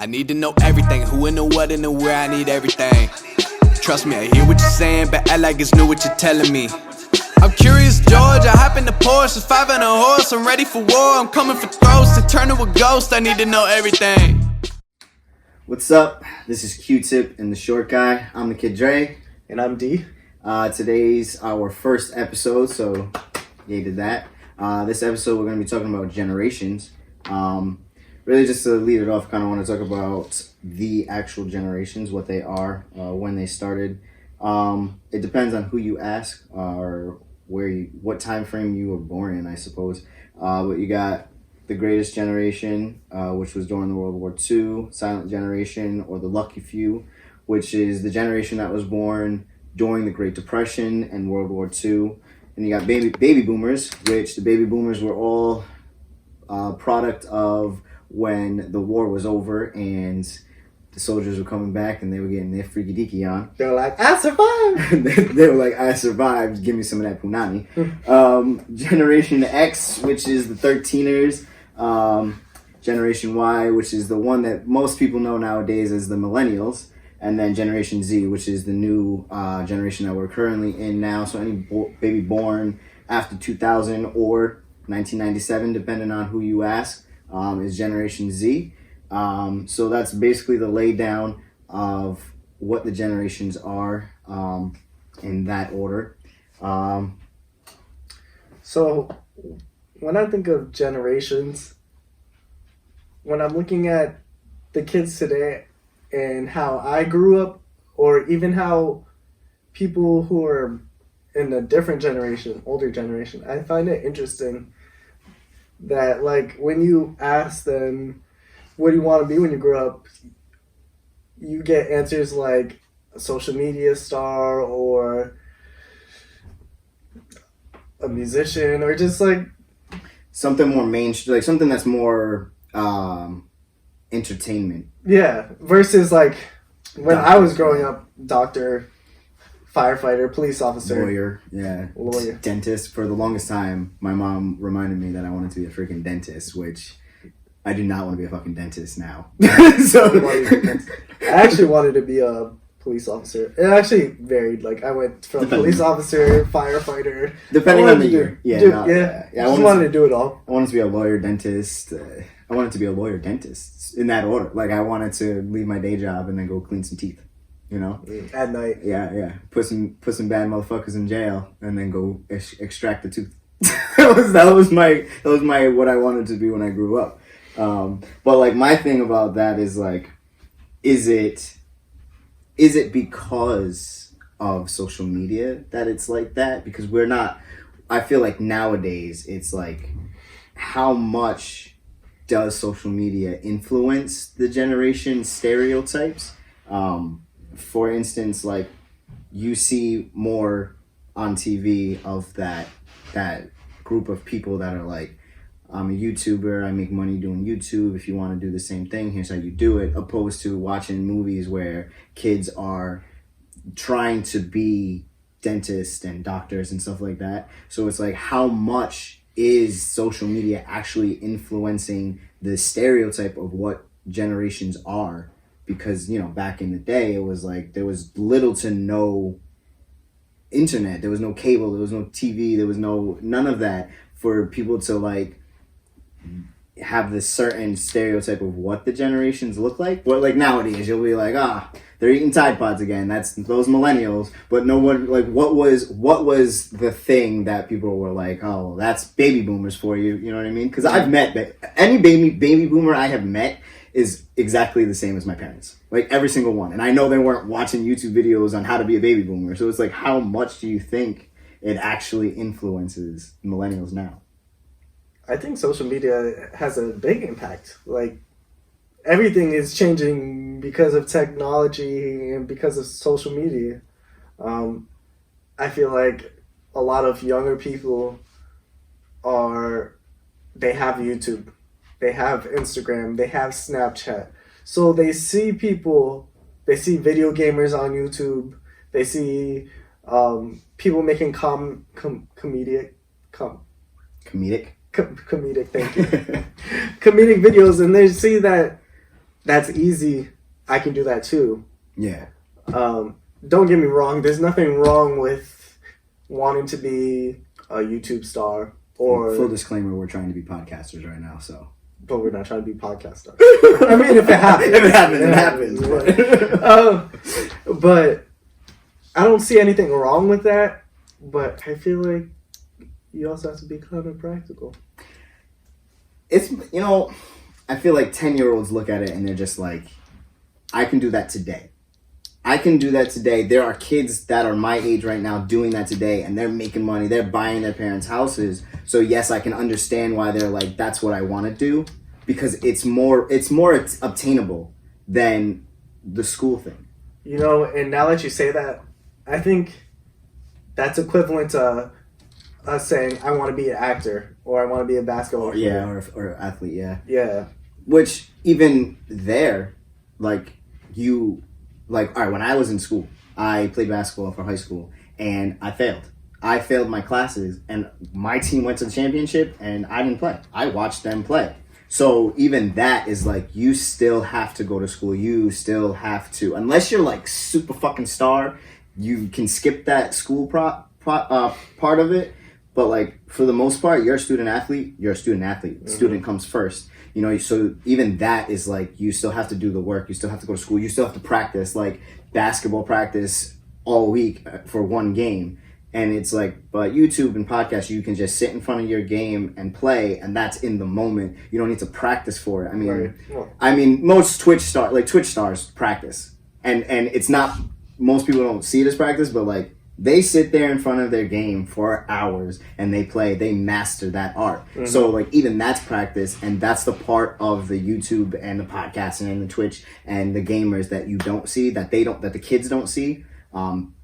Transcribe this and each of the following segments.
I need to know everything, who and the what and the where, I need everything. Trust me, I hear what you're saying, but act like it's new what you're telling me. I'm curious, George, I hop in the Porsche, it's 5 and a horse, I'm ready for war, I'm coming for throats, to turn to a ghost, I need to know everything. What's up? This is Q-Tip and the Short Guy. I'm the Kid Dre. And I'm D. Today's our first episode, so yay did that. This episode we're going to be talking about generations. Really just to lead it off, kind of want to talk about the actual generations, what they are, when they started. It depends on who you ask or what time frame you were born in, I suppose. But you got the greatest generation, which was during the World War II, silent generation, or the lucky few, which is the generation that was born during the Great Depression and World War II. And you got baby boomers, which the baby boomers were all product of when the war was over and the soldiers were coming back and they were getting their freaky deaky on. They were like, I survived! They were like, I survived, give me some of that punani. Generation X, which is the 13ers. Generation Y, which is the one that most people know nowadays as the millennials. And then Generation Z, which is the new generation that we're currently in now. So any baby born after 2000 or 1997, depending on who you ask, is Generation Z. So that's basically the laydown of what the generations are in that order. So when I think of generations, when I'm looking at the kids today and how I grew up, or even how people who are in a different generation, older generation, I find it interesting that, like, when you ask them, what do you want to be when you grow up, you get answers like a social media star or a musician or just like something more mainstream, like something that's more entertainment. Yeah, versus like when I was growing up, doctor, firefighter, police officer, lawyer, dentist. For the longest time, my mom reminded me that I wanted to be a freaking dentist, which I do not want to be a fucking dentist now. I actually wanted to be a police officer. It actually varied. Like I went from police officer, firefighter, depending on the year. I just wanted to do it all. I wanted to be a lawyer, dentist. I wanted to be a lawyer, dentist in that order. Like I wanted to leave my day job and then go clean some teeth. You know, at night. Yeah. Put some bad motherfuckers in jail and then go extract the tooth. that was my what I wanted to be when I grew up. But like my thing about that is like, is it because of social media that it's like that? Because I feel like nowadays it's like, how much does social media influence the generation stereotypes? For instance, like you see more on TV of that group of people that are like, I'm a YouTuber, I make money doing YouTube. If you want to do the same thing, here's how you do it. Opposed to watching movies where kids are trying to be dentists and doctors and stuff like that. So it's like, how much is social media actually influencing the stereotype of what generations are? Because, you know, back in the day, it was like there was little to no internet. There was no cable. There was no TV. There was none of that for people to like have this certain stereotype of what the generations look like. But like nowadays, you'll be like, they're eating Tide Pods again. That's those millennials. But no one, like, what was the thing that people were like, oh, that's baby boomers for you. You know what I mean? Because I've met any baby boomer I have met is exactly the same as my parents. Like every single one. And I know they weren't watching YouTube videos on how to be a baby boomer. So it's like, how much do you think it actually influences millennials now? I think social media has a big impact. Like everything is changing because of technology and because of social media. I feel like a lot of younger people they have YouTube. They have Instagram, they have Snapchat. So they see video gamers on YouTube. They see people making comedic, thank you. Comedic videos, and they see that that's easy. I can do that too. Yeah. Don't get me wrong. There's nothing wrong with wanting to be a YouTube star or. Full disclaimer: we're trying to be podcasters right now, so. But we're not trying to be podcast stars. I mean, if it happens, it happens. But I don't see anything wrong with that. But I feel like you also have to be kind of practical. It's, I feel like 10-year-olds look at it and they're just like, I can do that today. I can do that today. There are kids that are my age right now doing that today, and they're making money. They're buying their parents' houses. So yes, I can understand why they're like, that's what I want to do, because it's more obtainable than the school thing. And now that you say that, I think that's equivalent to us saying, I want to be an actor, or I want to be a basketball player. Yeah, or athlete, yeah. Yeah. Which, even there, all right, when I was in school, I played basketball for high school, and I failed. I failed my classes, and my team went to the championship, and I didn't play. I watched them play. So even that is like, you still have to go to school. You still have to, unless you're like super fucking star, you can skip that school part of it. But like, for the most part, you're a student athlete. Mm-hmm. Student comes first. So even that is like, you still have to do the work. You still have to go to school. You still have to practice, like basketball practice all week for one game. And it's like, but YouTube and podcasts, you can just sit in front of your game and play, and that's in the moment. You don't need to practice for it. I mean, most Twitch stars practice, and it's not, most people don't see it as practice, but like, they sit there in front of their game for hours and they play, they master that art. Mm-hmm. So like, even that's practice, and that's the part of the YouTube and the podcasting and the Twitch and the gamers that you don't see, that the kids don't see.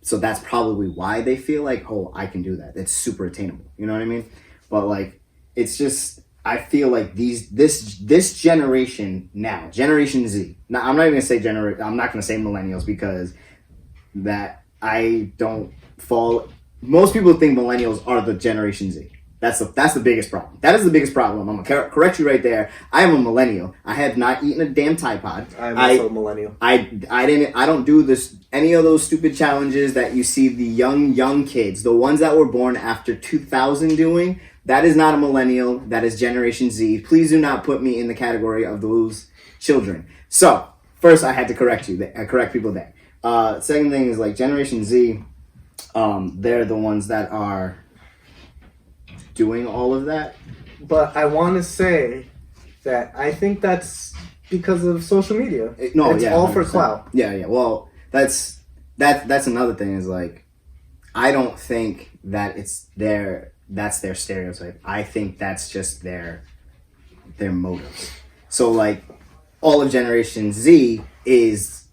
So that's probably why they feel like, oh, I can do that. It's super attainable. You know what I mean? But like, it's just, I feel like this generation now, Generation Z. Now, I'm not even gonna say I'm not gonna say millennials, because that I don't fall. Most people think millennials are the Generation Z. That's the biggest problem. That is the biggest problem. I'm gonna correct you right there. I am a millennial. I have not eaten a damn Tide Pod. I'm also a millennial. I don't do any of those stupid challenges that you see the young kids, the ones that were born after 2000 doing. That is not a millennial. That is Generation Z. Please do not put me in the category of those children. So first, I had to correct people there. Second thing is, like, Generation Z. They're the ones that are doing all of that. But I want to say that I think that's because of social media. It's all for clout. Yeah. Well, that's another thing, is like, I don't think that that's their stereotype. I think that's just their motives. So like, all of Generation Z is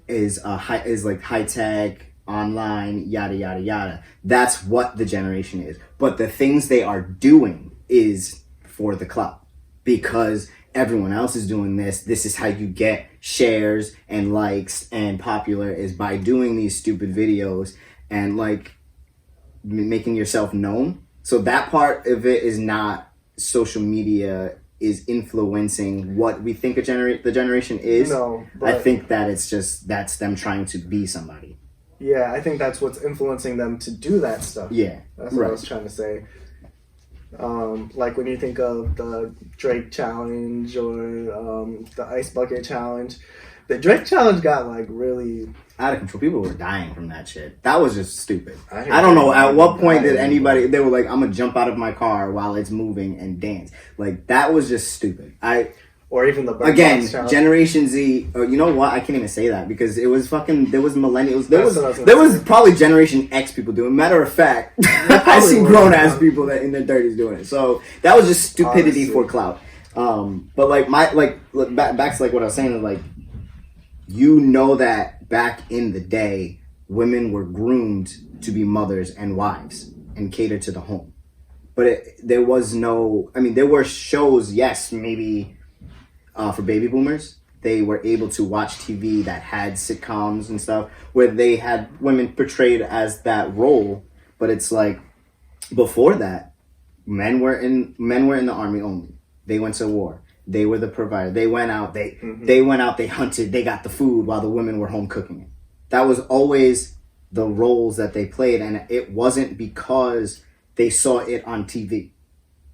like high tech, online, yada yada yada. That's what the generation is. But the things they are doing is for the clout, because everyone else is doing this. This is how you get shares and likes and popular, is by doing these stupid videos and like making yourself known. So that part of it is not social media is influencing what we think the generation is. No, I think that that's them trying to be somebody. Yeah, I think that's what's influencing them to do that stuff. Yeah, that's what I was trying to say. Like when you think of the Drake challenge or the Ice Bucket challenge, the Drake challenge got like really out of control. People were dying from that shit. That was just stupid. I don't know at what point did anybody, they were like, I'm gonna jump out of my car while it's moving and dance. Like, that was just stupid. Or even the again, Generation Z, or you know what? I can't even say that, because it was there was millennials. There was probably Generation X people doing it. Matter of fact, I've seen grown ass people that in their 30s doing it. So that was just stupidity for clout. But like back to like what I was saying, like, that back in the day, women were groomed to be mothers and wives and cater to the home. But there were shows, yes, maybe. For baby boomers, they were able to watch TV that had sitcoms and stuff where they had women portrayed as that role. But it's like, before that, men were in the army only. They went to war. They were the provider. They went out. They went out. They hunted. They got the food while the women were home cooking it. That was always the roles that they played, and it wasn't because they saw it on TV.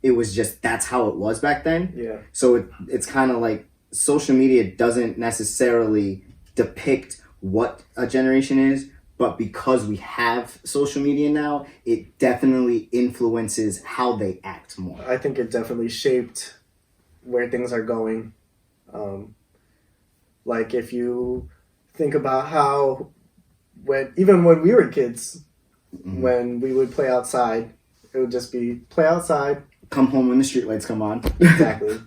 It was just that's how it was back then. Yeah. So it's kind of like social media doesn't necessarily depict what a generation is, but because we have social media now, it definitely influences how they act more. I think it definitely shaped where things are going. Like if you think about how even when we were kids, when we would play outside, it would just be play outside. Come home when the streetlights come on. Exactly.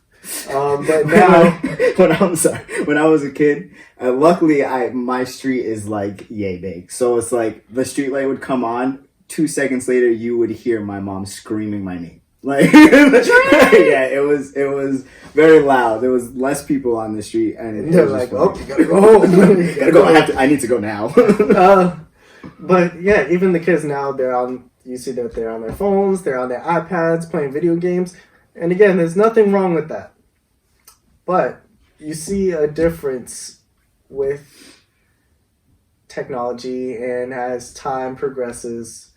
But now, when I was a kid, luckily my street is like yay big, so it's like the streetlight would come on. 2 seconds later, you would hear my mom screaming my name. Like, yeah, it was very loud. There was less people on the street, and they're like, "Oh, you gotta go home. You gotta go. I need to go now." But yeah, even the kids now, you see that they're on their phones, they're on their iPads playing video games. And again, there's nothing wrong with that. But you see a difference with technology, and as time progresses,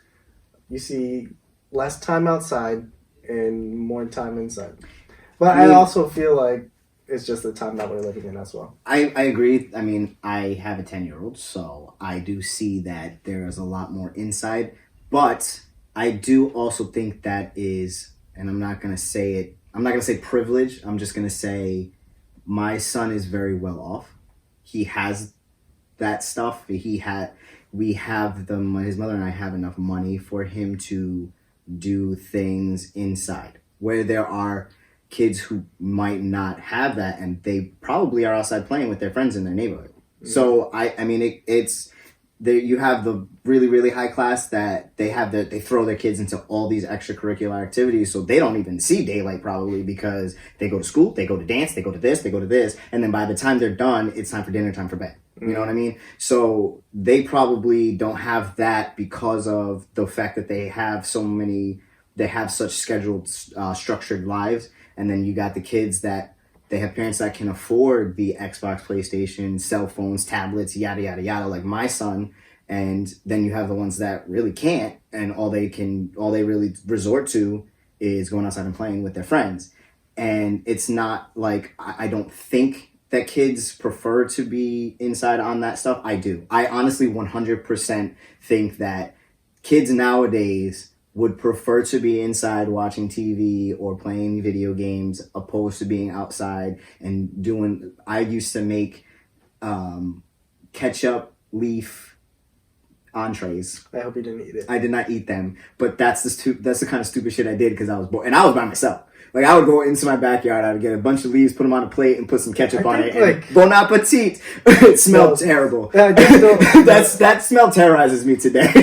you see less time outside and more time inside. But I also feel like it's just the time that we're living in as well. I agree. I mean, I have a 10-year-old, so I do see that there is a lot more inside. But I do also think that is, and I'm not going to say privilege. I'm just going to say my son is very well off. He has that stuff. His mother and I have enough money for him to do things inside, where there are kids who might not have that, and they probably are outside playing with their friends in their neighborhood. Mm-hmm. So I mean, it's there. You have the really, really high class that they throw their kids into all these extracurricular activities, so they don't even see daylight probably, because they go to school, they go to dance, they go to this, and then by the time they're done, it's time for dinner, time for bed. You know what I mean? So they probably don't have that because of the fact that they have such scheduled, structured lives. And then you got the kids that they have parents that can afford the Xbox, PlayStation, cell phones, tablets, yada, yada, yada, like my son. And then you have the ones that really can't, and all they really resort to is going outside and playing with their friends. And it's not like, I don't think that kids prefer to be inside on that stuff. I do. I honestly 100% think that kids nowadays would prefer to be inside watching TV or playing video games opposed to being outside and doing. I used to make ketchup leaf entrees. I hope you didn't eat it. I did not eat them, but that's the kind of stupid shit I did because I was bored, and I was by myself. Like, I would go into my backyard, I would get a bunch of leaves, put them on a plate, and put some ketchup on it. And bon appetit! It smelled terrible. That smell terrorizes me today. I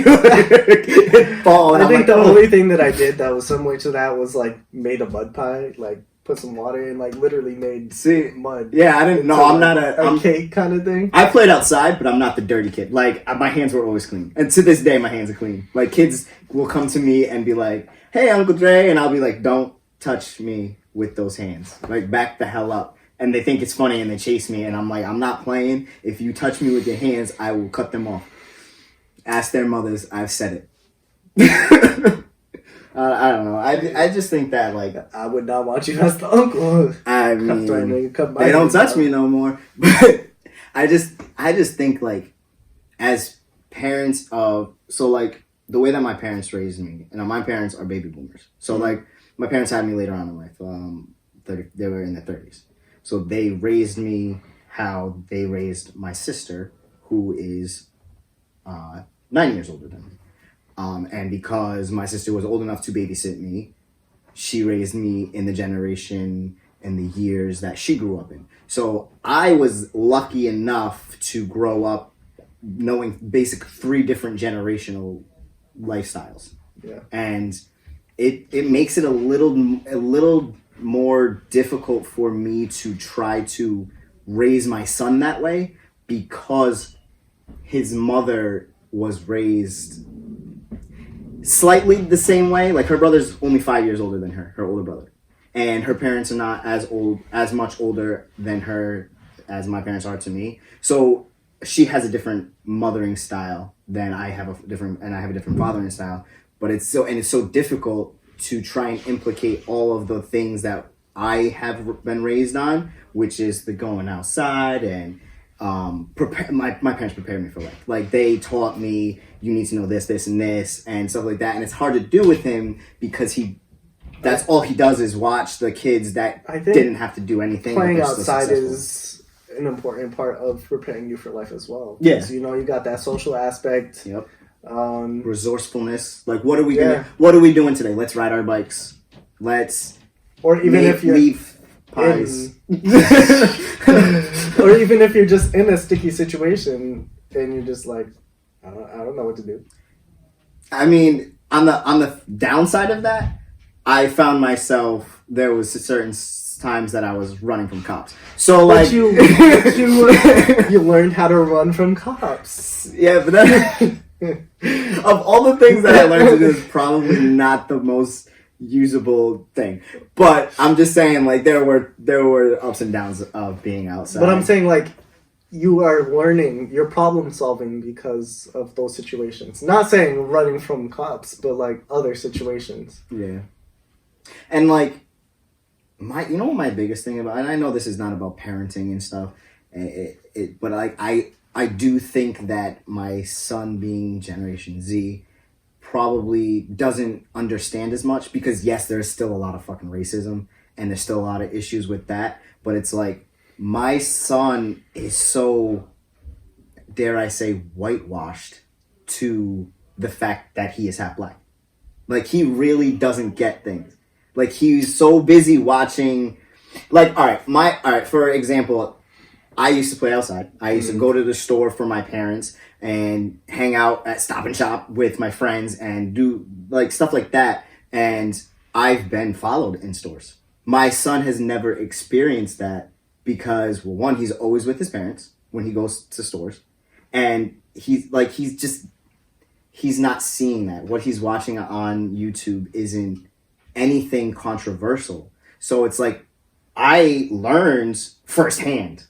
think the only thing that I did that was similar to that was, like, made a mud pie. Like, put some water in, like, literally made mud. Yeah, I didn't know. I'm not a cake kind of thing. I played outside, but I'm not the dirty kid. Like, my hands were always clean. And to this day, my hands are clean. Like, kids will come to me and be like, "Hey, Uncle Dre," and I'll be like, "Don't touch me with those hands. Like, back the hell up." And they think it's funny and they chase me, and I'm like, I'm not playing. If you touch me with your hands, I will cut them off. Ask their mothers. I've said it. I don't know. I just think that, like, I would not want you as the uncle. I mean, they don't touch me no more. But I just think, like, as parents of, so, like, the way that my parents raised me, and my parents are baby boomers. So, like, my parents had me later on in life. They were in their 30s. So they raised me how they raised my sister, who is 9 years older than me. And because my sister was old enough to babysit me, she raised me in the generation and the years that she grew up in. So I was lucky enough to grow up knowing basic 3 different generational lifestyles. Yeah. And it makes it a little more difficult for me to try to raise my son that way, because his mother was raised slightly the same way. Like, her brother's only 5 years older than her older brother. and her parents are not as much older than her as my parents are to me. So she has a different mothering style than I have a different fathering style. But it's so difficult to try and implicate all of the things that I have been raised on, which is the going outside and prepare. My parents prepared me for life. Like, they taught me you need to know this, this, and this, and stuff like that. And it's hard to do with him because that's all he does is watch the kids that didn't have to do anything. Playing outside is an important part of preparing you for life as well. Yeah. So, you got that social aspect. Yep. Resourcefulness. Like, what are we doing today? Let's ride our bikes. Or even if you're leave pies. Or even if you're just in a sticky situation and you're just like, I don't know what to do. I mean, on the downside of that, I found myself, there was certain times that I was running from cops. So like you learned how to run from cops. Yeah, but that, of all the things that I learned to do, is probably not the most usable thing. But I'm just saying, like, there were ups and downs of being outside. But I'm saying, like, you are learning, you're problem solving because of those situations. Not saying running from cops, but like other situations. Yeah. And like, what my biggest thing about, and I know this is not about parenting and stuff, but like I do think that my son, being Generation Z, probably doesn't understand as much, because yes, there's still a lot of fucking racism and there's still a lot of issues with that, but it's like, my son is so, dare I say, whitewashed to the fact that he is half black. Like, he really doesn't get things. Like, he's so busy watching, like, all right, for example, I used to play outside. I used to go to the store for my parents and hang out at Stop and Shop with my friends and do like stuff like that. And I've been followed in stores. My son has never experienced that because, well, one, he's always with his parents when he goes to stores. And he's not seeing that. What he's watching on YouTube isn't anything controversial. So it's like, I learned firsthand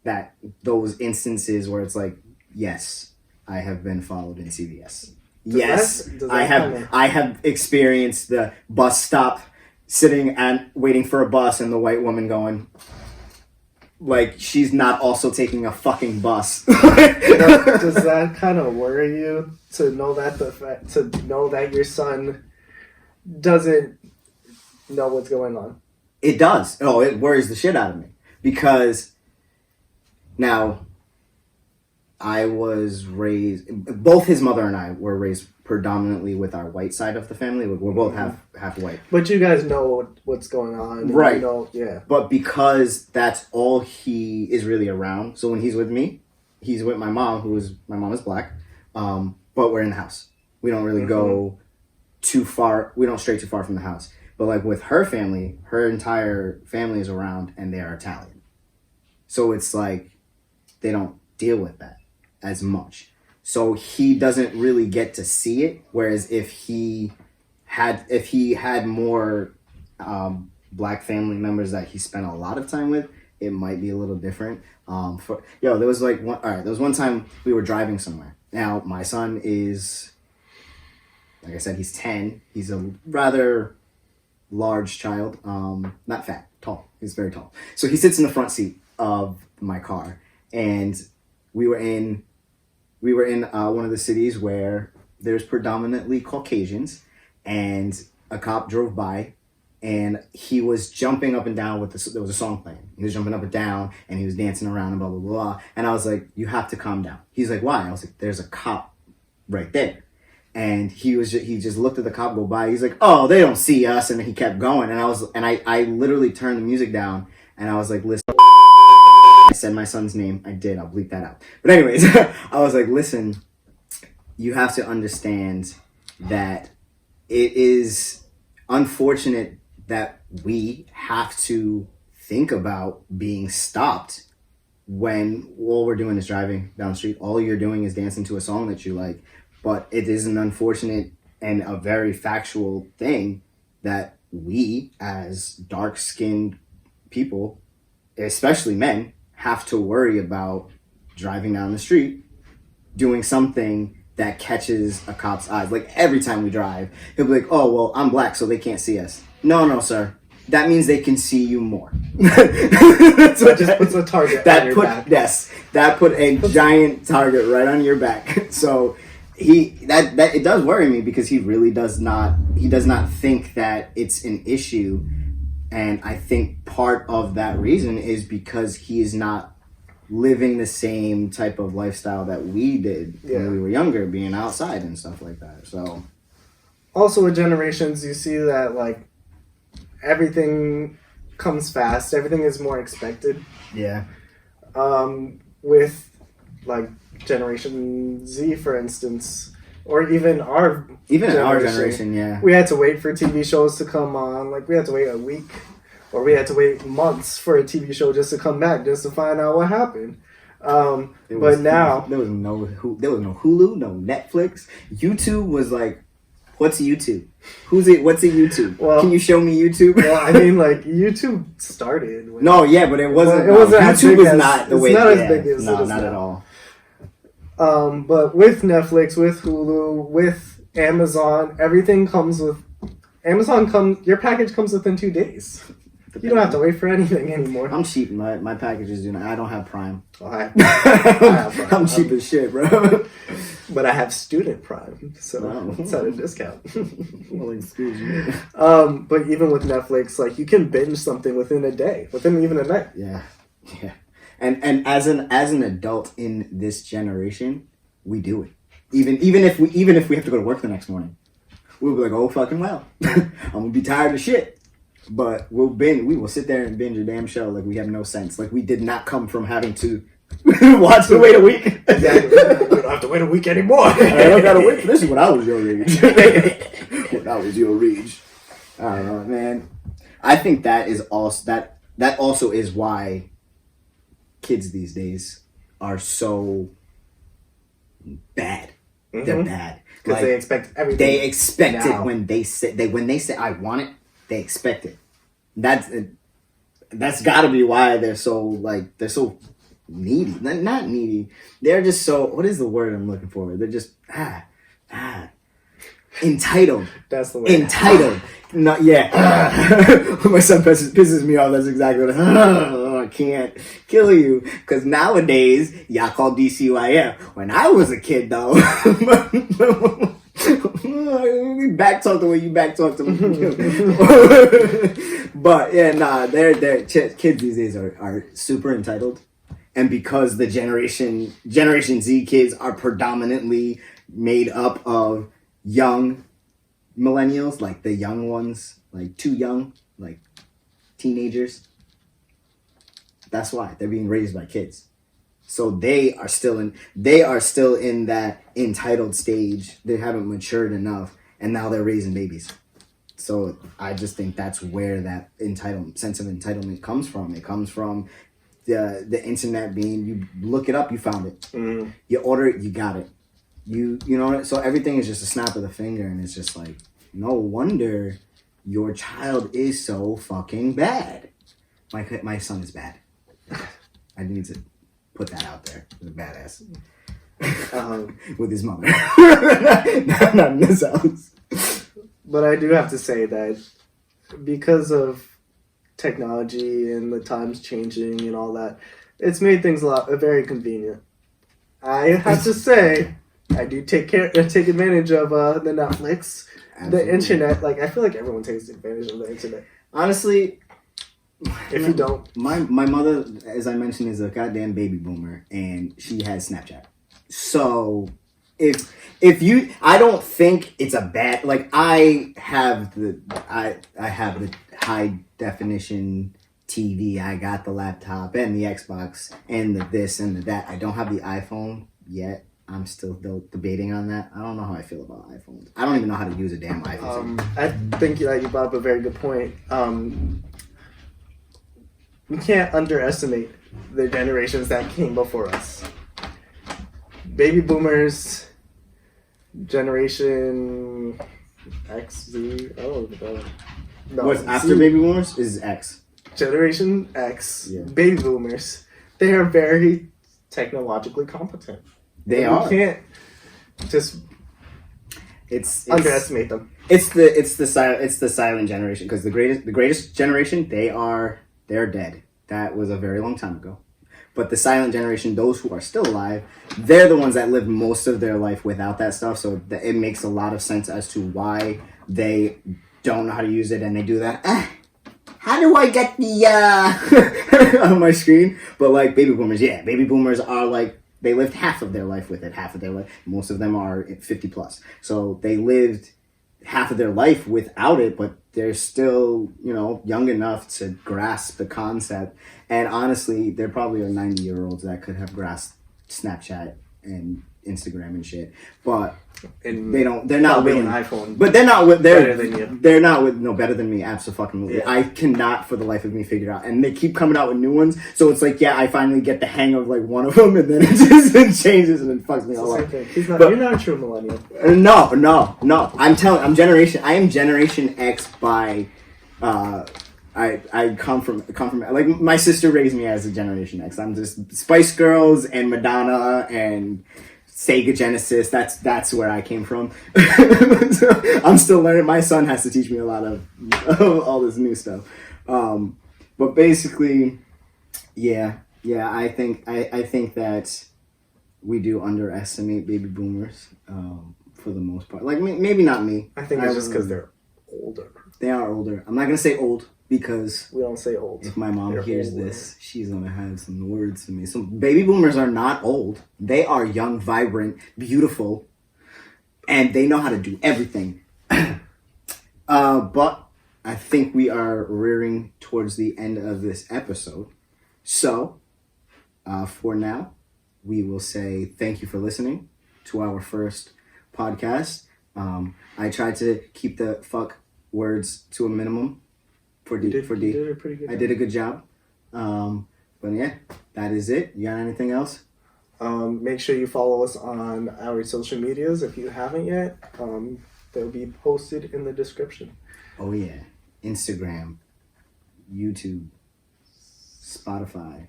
that those instances where it's like, yes, I have been followed in CVS. Yes, I have experienced the bus stop, sitting and waiting for a bus, and the white woman going, like, she's not also taking a fucking bus. Does that kind of worry you to know that your son doesn't know what's going on? It does. Oh, it worries the shit out of me, because now I was raised, both his mother and I were raised predominantly with our white side of the family. We're both half white. But you guys know what's going on. Right. Yeah. But because that's all he is really around. So when he's with me, he's with my mom, my mom is black. But we're in the house. We don't really go too far. We don't stray too far from the house. But like with her family, her entire family is around and they are Italian. So it's like, they don't deal with that as much. So he doesn't really get to see it. Whereas if he had more black family members that he spent a lot of time with, it might be a little different. There was one time we were driving somewhere. Now my son is, like I said, he's 10. He's a rather large child. Not fat, tall. He's very tall. So he sits in the front seat of my car, and we were in one of the cities where there's predominantly Caucasians, and a cop drove by, and he was jumping up and down there was a song playing. He was jumping up and down, and he was dancing around and blah, blah, blah. And I was like, you have to calm down. He's like, why? I was like, there's a cop right there. And he just looked at the cop go by. He's like, oh, they don't see us. And he kept going. And I literally turned the music down, and I was like, listen. I said my son's name. I did. I'll bleep that out. But anyways, I was like, listen, you have to understand that it is unfortunate that we have to think about being stopped when all we're doing is driving down the street. All you're doing is dancing to a song that you like. But it is an unfortunate and a very factual thing that we as dark-skinned people, especially men, have to worry about driving down the street, doing something that catches a cop's eyes. Like every time we drive, he'll be like, "Oh, well, I'm black, so they can't see us." No, sir. That means they can see you more. That just puts a target on your back. Yes, that put a giant target right on your back. So that it does worry me because he really does not think that it's an issue, and I think part of that reason is because he is not living the same type of lifestyle that we did when we were younger, being outside and stuff like that. So also with generations, you see that like everything comes fast, everything is more expected. Yeah. With like Generation Z, for instance, or even our generation, yeah, we had to wait for TV shows to come on. Like we had to wait a week, or we had to wait months for a TV show just to come back, just to find out what happened. But now there was no Hulu, no Netflix. YouTube was like, what's YouTube? What's a YouTube? Well, can you show me YouTube? Well, I mean, like YouTube started. But it wasn't. YouTube was not the way. It's not as big as not at all. But with Netflix, with Hulu, with Amazon, everything comes with your package comes within 2 days. You don't have to wait for anything anymore. I'm cheap. My packages do not. I don't have Prime. Oh, I have Prime. I'm cheap as shit, bro. But I have Student Prime, so it's at a discount. Well, excuse me. But even with Netflix, like you can binge something within a day, within even a night. Yeah. And as an adult in this generation, we do it. Even if we have to go to work the next morning, we'll be like, oh fucking well, I'm gonna be tired of shit. But we will sit there and binge a damn show like we have no sense. Like we did not come from having to watch the wait a week. Exactly. We don't have to wait a week anymore. I don't gotta wait for this. Is when I was your age. I don't know, man. I think that is also that also is why kids these days are so bad. Mm-hmm. They're bad because they expect everything. They expect it when they say I want it. They expect it. That's got to be why they're so needy. Not needy. They're just so. What is the word I'm looking for? They're just entitled. That's the word. Entitled. Not When my son pisses me off, that's exactly what I can't kill you. Because nowadays, y'all call DCYF. When I was a kid, though. Back talk the way you back talk to me. But they're kids these days are super entitled. And because the Generation Z kids are predominantly made up of young millennials, like the young ones, like too young, like teenagers. That's why they're being raised by kids. So they are still in that entitled stage. They haven't matured enough, and now they're raising babies. So I just think that's where that sense of entitlement comes from. It comes from the internet being, you look it up, you found it. Mm. You order it, you got it. You know, so everything is just a snap of the finger, and it's just like, no wonder your child is so fucking bad. My son is bad. I need to put that out there. He's a badass. With his mother. Not in this house. But I do have to say that because of technology and the times changing and all that, it's made things very convenient. I have to say, I do take advantage of the Netflix, Absolutely. The internet. Like I feel like everyone takes advantage of the internet. Honestly, if you don't, my mother, as I mentioned, is a goddamn baby boomer, and she has Snapchat. So if you, I don't think it's a bad. Like I have the high definition TV. I got the laptop and the Xbox and the this and the that. I don't have the iPhone yet. I'm still debating on that. I don't know how I feel about iPhones. I don't even know how to use a damn iPhone. I think you brought up a very good point. We can't underestimate the generations that came before us. Baby boomers, Generation X, Z, No, What's after Z. baby boomers is X. Generation X, Yeah. baby boomers, they are very technologically competent. They And are. We can't just It's underestimate them. It's the silent generation, because the greatest generation, they're dead. That was a very long time ago. But the silent generation, those who are still alive, they're the ones that lived most of their life without that stuff. So it makes a lot of sense as to why they don't know how to use it, and they do that. How do I get the on my screen? But like baby boomers, yeah, baby boomers are like, they lived half of their life with it, half of their life. Most of them are 50 plus. So they lived half of their life without it, but they're still, young enough to grasp the concept. And honestly, there probably are 90-year-olds that could have grasped Snapchat and Instagram and shit. But And they're not with an iPhone. But they're not with, better than you. They're not with, no, better than me, absolutely. Yeah. I cannot for the life of me figure it out. And they keep coming out with new ones. So it's like, yeah, I finally get the hang of like one of them, and then it changes and it fucks me all up. You're not a true millennial. No. I am Generation X by, I come from like, my sister raised me as a Generation X. I'm just Spice Girls and Madonna and Sega Genesis. That's where I came from. So I'm still learning. My son has to teach me a lot of all this new stuff. But basically, yeah. I think that we do underestimate baby boomers for the most part. Like maybe not me. I think it's just because they're older. They are older. I'm not gonna say old, because We don't say old. if my mom They're hears older. this, she's gonna have some words for me. So baby boomers are not old. They are young, vibrant, beautiful, and they know how to do everything. But I think we are rearing towards the end of this episode. So for now, we will say thank you for listening to our first podcast. I tried to keep the fuck words to a minimum for D. You did a pretty good I job. did a good job. But yeah, that is it. You got anything else? Make sure you follow us on our social medias if you haven't yet. They'll be posted in the description. Oh yeah. Instagram, YouTube, Spotify,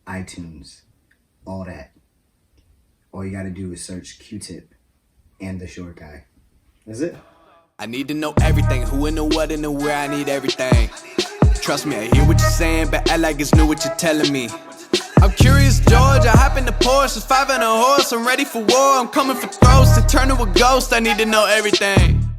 iTunes, all that. All you gotta do is search Q-Tip and the short guy. That's it. I need to know everything, who and the what and the where, I need everything. Trust me, I hear what you're saying, but act like it's new what you're telling me. I'm curious, George, I hop in the Porsche, 5 and a horse, I'm ready for war, I'm coming for throats, to turn to a ghost, I need to know everything.